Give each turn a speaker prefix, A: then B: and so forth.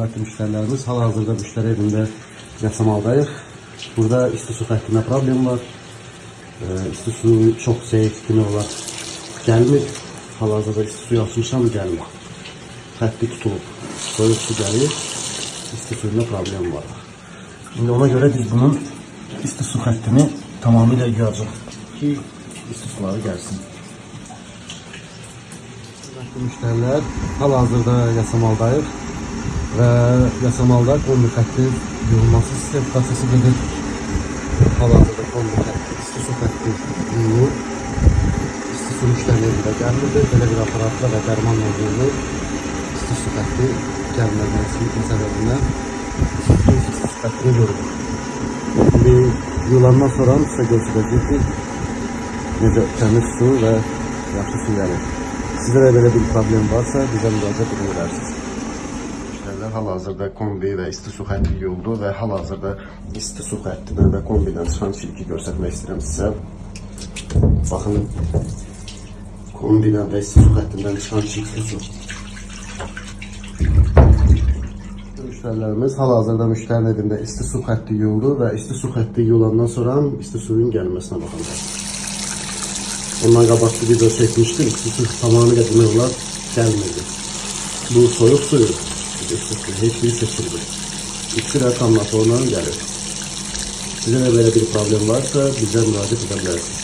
A: Hörmətli müştərilərimiz, hal-hazırda müştəri evində yaşamaqdayıq. Burada isti su xəttində problem var. İsti su çox zəif demək olar gəlmir. Hal-hazırda isti suyu açmışam, gəlmir. Xətti tutulub. Soyuq su gəlir, isti suyunda problem var. İndi ona görə biz bunun isti su xəttini tamamilə yuyacaq ki, isti suları gəlsin. Hörmətli müştərilər, hal-hazırda yasamaldayıq və yasamalda kombi xəttin yuyulması sistem prosesi gedir. Hal-hazırda kombi xətti, isti su xətti yuyulur. İsti su müştərilərində gəlmirdir. Belə bir aparatla və dərmanla yuyulur. İsti su xətti gəlməməsinin səbəbindən isti su xəttini görürük. İndi yuyulandan sonra sizə göstərəcəkdir necə təmiz su və yaxşı su gəlir. Sizdə də belə bir problem varsa, bizə müraciət edə bilərsiniz. Müştərilər hal-hazırda kombi və isti su xətti yuyuldu və hal-hazırda isti su xəttindən və kombidən çıxan çirki göstərmək istəyirəm sizə. Baxın, kombidən və isti su xəttindən çıxan çirkli su. Müştərilərimiz hal-hazırda müştərinin evində isti su xətti yuyuldu və isti su xətti yuyulandan sonra isti suyun gəlməsinə baxın. Ondan qabaq bir video çəkmişdim. İsti su tamamilə demək olar gəlmirdi. Bu soyuq suyu, isti suyu heç biri seçildi. İkisi də tam motorla gəlir. Sizə də belə bir problem varsa bizə müraciət edə bilərsiniz.